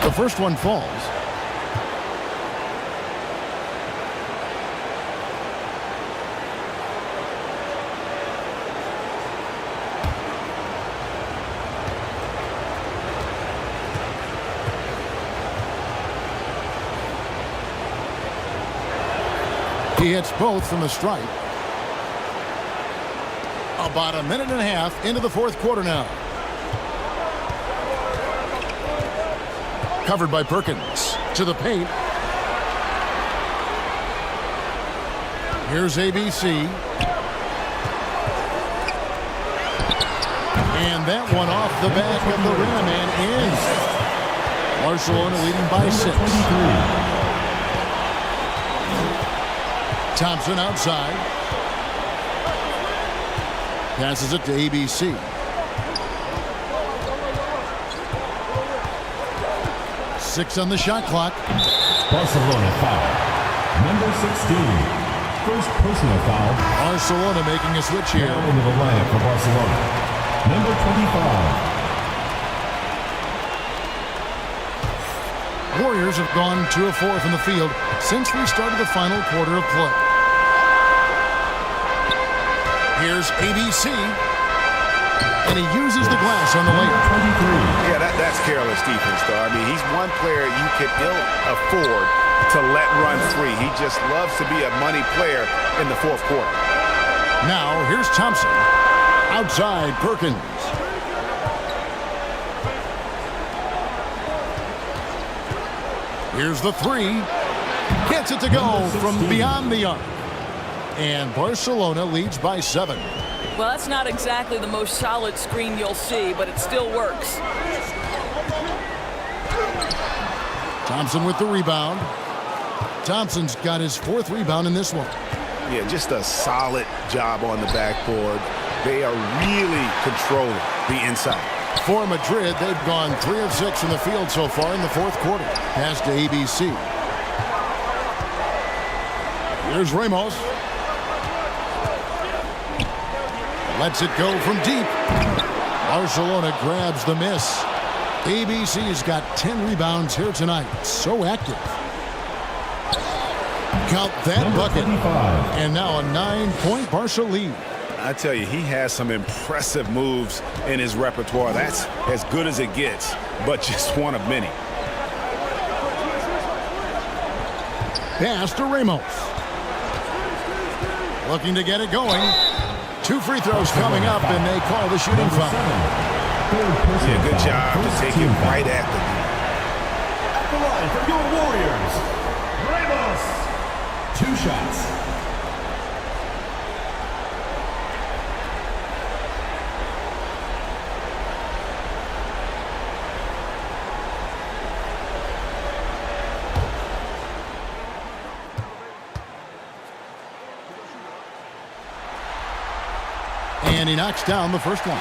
The first one falls. He hits both from the stripe. About a minute and a half into the fourth quarter now. Covered by Perkins. To the paint. Here's ABC. And that one off the back of the rim and in. Barcelona leading by 6. Thompson outside. Passes it to ABC. Six on the shot clock. Barcelona foul. Number 16. First personal foul. Barcelona making a switch here. Now into the lineup for Barcelona. Number 25. Warriors have gone 2 of 4 from the field since we started the final quarter of play. Here's ABC. And he uses the glass on the layup. 23. Yeah, that's careless defense, though. I mean, he's one player you can ill afford to let run free. He just loves to be a money player in the fourth quarter. Now, here's Thompson. Outside, Perkins. Here's the three. Gets it to go from beyond the arc. And Barcelona leads by 7. Well, that's not exactly the most solid screen you'll see, but it still works. Thompson with the rebound. Thompson's got his 4th rebound in this one. Yeah, just a solid job on the backboard. They are really controlling the inside. For Madrid, they've gone 3 of 6 from the field so far in the fourth quarter. Pass to ABC. Here's Ramos. Lets it go from deep. Barcelona grabs the miss. ABC's got 10 rebounds here tonight. So active. Count that bucket. And now a 9-point Barca lead. I tell you, he has some impressive moves in his repertoire. That's as good as it gets, but just one of many. Pass to Ramos. Looking to get it going. 2 free throws coming up, and they call the shooting foul. Yeah, good job to take it right at the At the line for your Warriors, Ramos. 2 shots. And he knocks down the first one.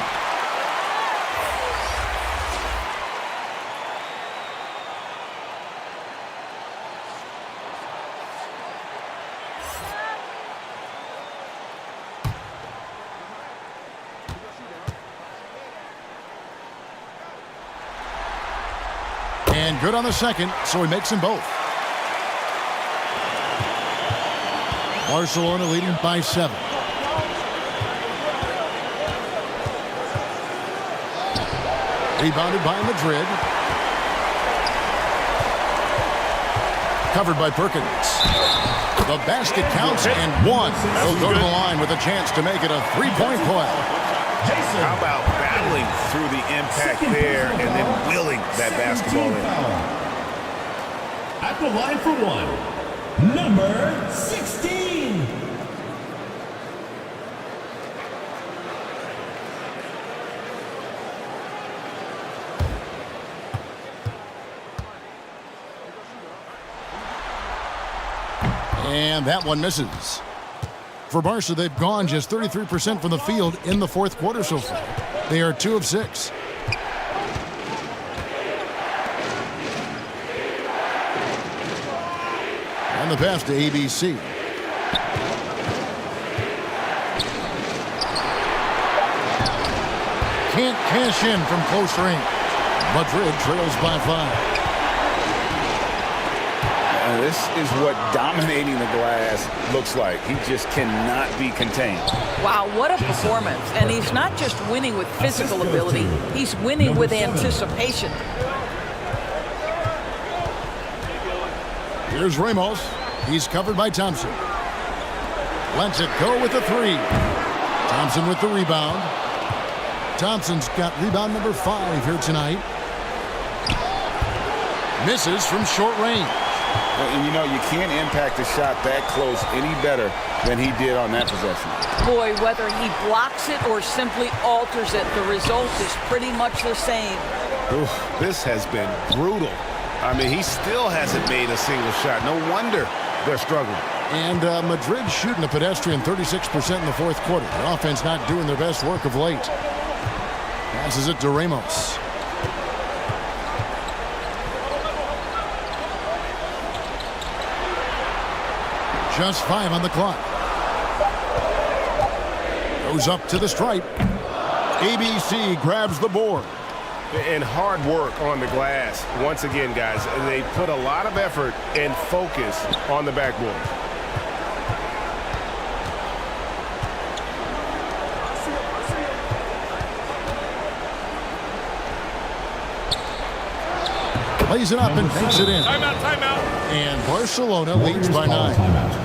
And good on the second, so he makes them both. Barcelona leading by 7. Rebounded by Madrid. Covered by Perkins. The basket counts and 1. He'll go to the line with a chance to make it a 3-point play. How about battling through the impact there and then willing that basketball in? At the line for 1, number 16. And that one misses. For Barca, they've gone just 33% from the field in the fourth quarter so far. They are 2 of 6. And the pass to ABC. Can't cash in from close range. Madrid trails by 5. This is what dominating the glass looks like. He just cannot be contained. Wow, what a performance. And he's not just winning with physical ability, he's winning with anticipation. Here's Ramos. He's covered by Thompson. Lets it go with the 3. Thompson with the rebound. Thompson's got rebound number 5 here tonight. Misses from short range. And you know, you can't impact a shot that close any better than he did on that possession. Boy, whether he blocks it or simply alters it, the result is pretty much the same. Oof, this has been brutal. I mean, he still hasn't made a single shot. No wonder they're struggling. And Madrid shooting a pedestrian 36% in the fourth quarter. The offense not doing their best work of late. Passes it to Ramos. Just 5 on the clock. Goes up to the stripe. ABC grabs the board. And hard work on the glass. Once again, guys, they put a lot of effort and focus on the backboard. Plays it up and takes it in. Timeout, timeout. And Barcelona leads by 9.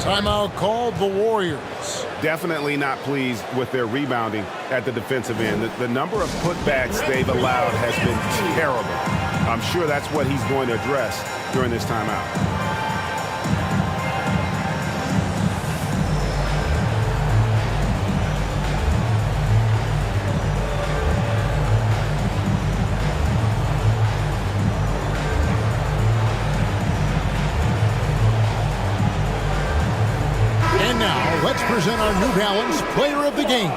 Timeout called the Warriors. Definitely not pleased with their rebounding at the defensive end. The number of putbacks they've allowed has been terrible. I'm sure that's what he's going to address during this timeout. Let's present our New Balance Player of the Game.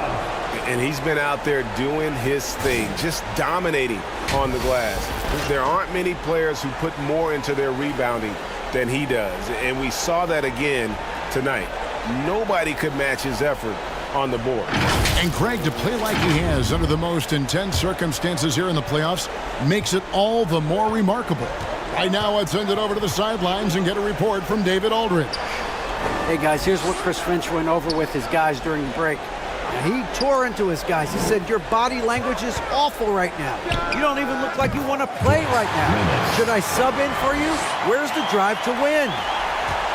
And he's been out there doing his thing, just dominating on the glass. There aren't many players who put more into their rebounding than he does. And we saw that again tonight. Nobody could match his effort on the board. And Greg, to play like he has under the most intense circumstances here in the playoffs makes it all the more remarkable. Right now, let's send it over to the sidelines and get a report from David Aldridge. Hey, guys, here's what Chris Finch went over with his guys during the break. He tore into his guys. He said, your body language is awful right now. You don't even look like you want to play right now. Should I sub in for you? Where's the drive to win?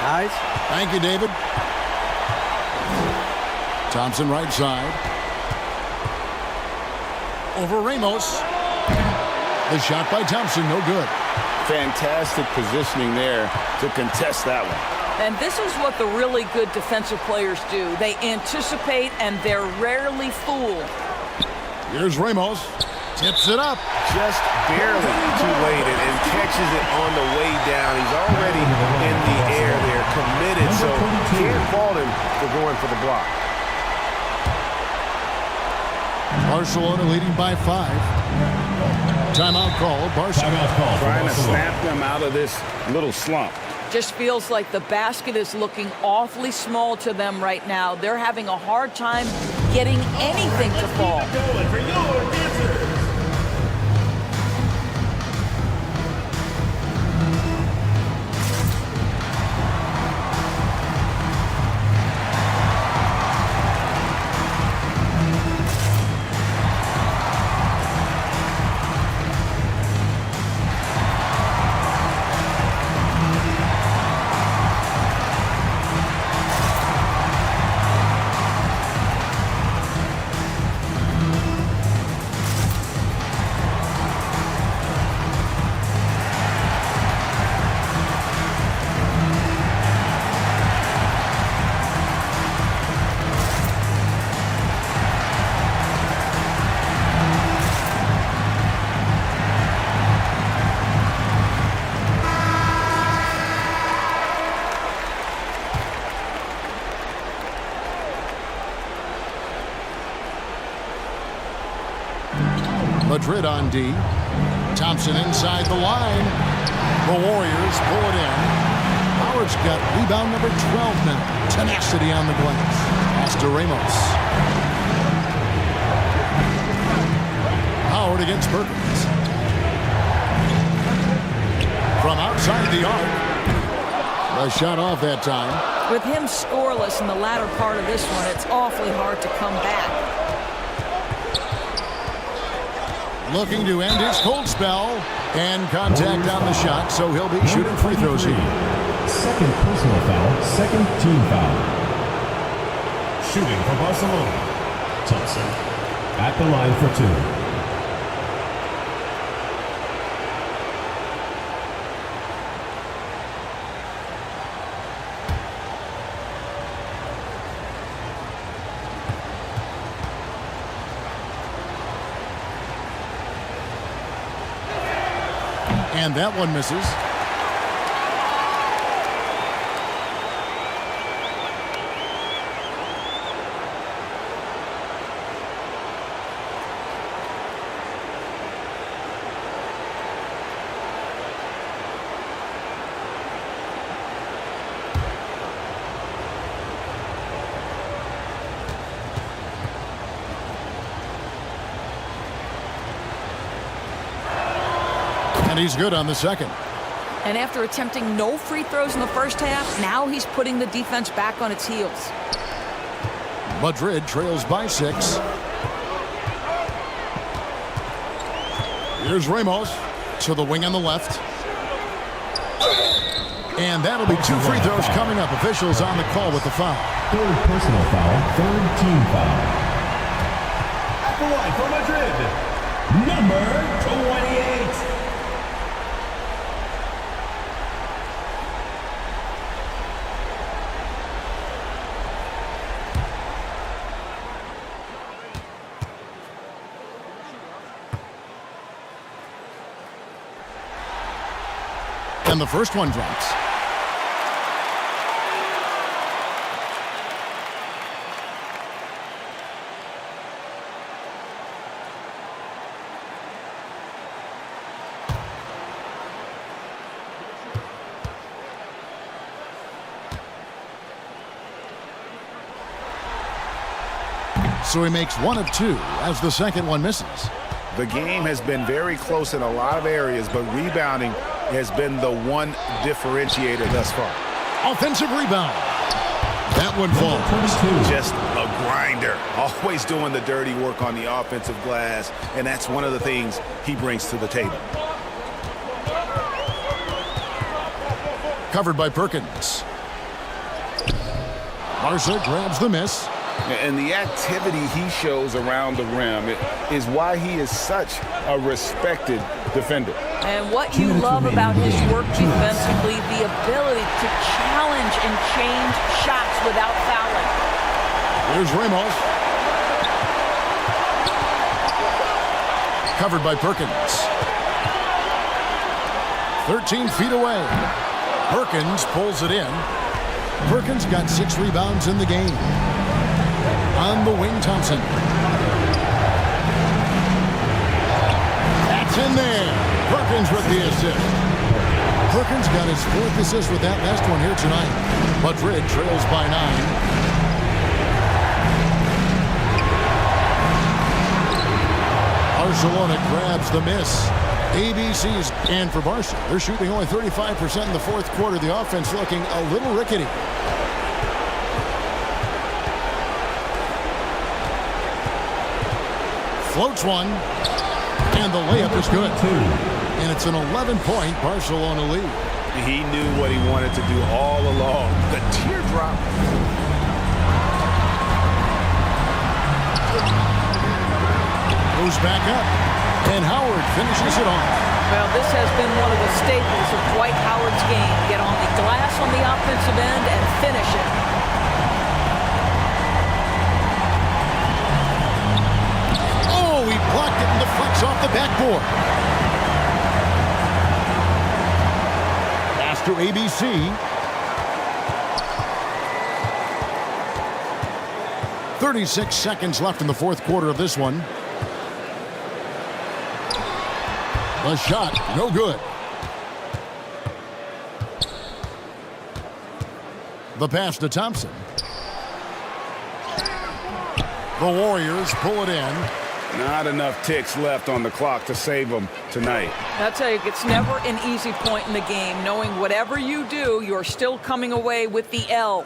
Guys? Thank you, David. Thompson right side. Over Ramos. The shot by Thompson, no good. Fantastic positioning there to contest that one. And this is what the really good defensive players do. They anticipate, and they're rarely fooled. Here's Ramos. Tips it up. Just barely too late and catches it on the way down. He's already in the air there, committed, so can't fault him for going for the block. Barcelona leading by 5. Timeout call. Barcelona trying to snap them out of this little slump. Just feels like the basket is looking awfully small to them right now. They're having a hard time getting anything to fall. Madrid on D. Thompson inside the line. The Warriors pull it in. Howard's got rebound number 12 now. Tenacity on the glass. Pass to Ramos. Howard against Perkins. From outside the arc. A shot off that time. With him scoreless in the latter part of this one, it's awfully hard to come back. Looking to end his cold spell, and contact on the shot, so he'll be shooting free throws here. Second personal foul, second team foul. Shooting for Barcelona, Thompson. At the line for 2. And that one misses. And he's good on the second. And after attempting no free throws in the first half, now he's putting the defense back on its heels. Madrid trails by 6. Here's Ramos to the wing on the left. And that'll be 2 free throws coming up. Officials on the call with the foul. Third personal foul, third team foul. At the line for Madrid, number 28. And the first one drops. So he makes 1 of 2 as the second one misses. The game has been very close in a lot of areas, but rebounding has been the one differentiator thus far. Offensive rebound. That one falls. Just a grinder. Always doing the dirty work on the offensive glass, and that's one of the things he brings to the table. Covered by Perkins. Barca grabs the miss. And the activity he shows around the rim is why he is such a respected defender. And what you love about his work defensively, the ability to challenge and change shots without fouling. Here's Ramos. Covered by Perkins. 13 feet away. Perkins pulls it in. Perkins got 6 rebounds in the game. On the wing, Thompson. That's in there. Perkins with the assist. Perkins got his 4th assist with that last one here tonight. Madrid trails by 9. Barcelona grabs the miss. ABC's, and for Barca, they're shooting only 35% in the 4th quarter. The offense looking a little rickety. Floats one, and the layup is good. And it's an 11-point Barcelona lead. He knew what he wanted to do all along. The teardrop. Goes back up, and Howard finishes it off. Well, this has been one of the staples of Dwight Howard's game. Get on the glass on the offensive end and finish it. He blocked it and deflects off the backboard. Pass to ABC. 36 seconds left in the 4th quarter of this one. The shot, no good. The pass to Thompson. The Warriors pull it in. Not enough ticks left on the clock to save them tonight. I'll tell you, it's never an easy point in the game, knowing whatever you do, you're still coming away with the L.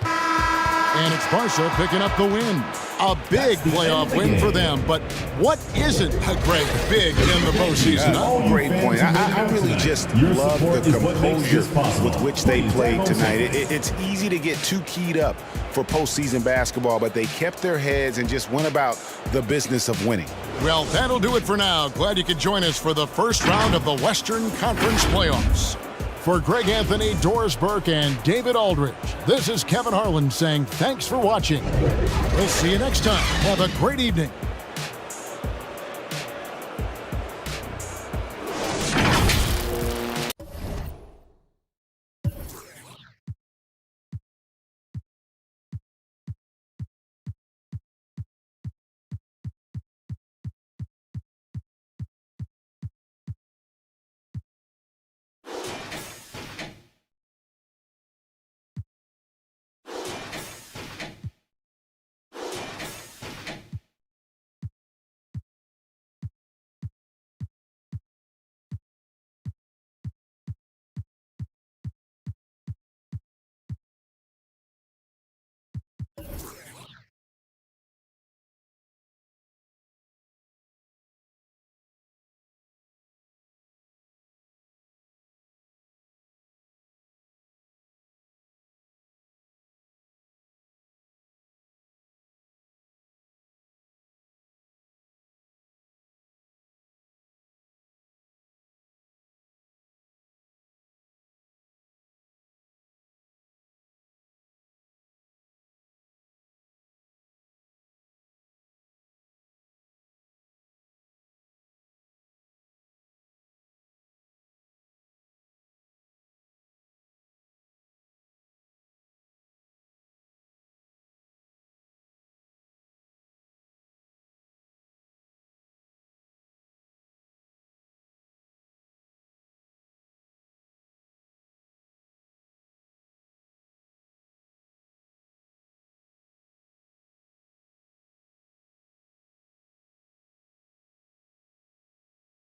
And it's Barca picking up the win. A big playoff win for them, but what isn't, Greg, big in the postseason? Great point. I really just love the composure with which they played tonight. It's easy to get too keyed up for postseason basketball, but they kept their heads and just went about the business of winning. Well, that'll do it for now. Glad you could join us for the first round of the Western Conference playoffs. For Greg Anthony, Doris Burke, and David Aldridge, this is Kevin Harlan saying thanks for watching. We'll see you next time. Have a great evening.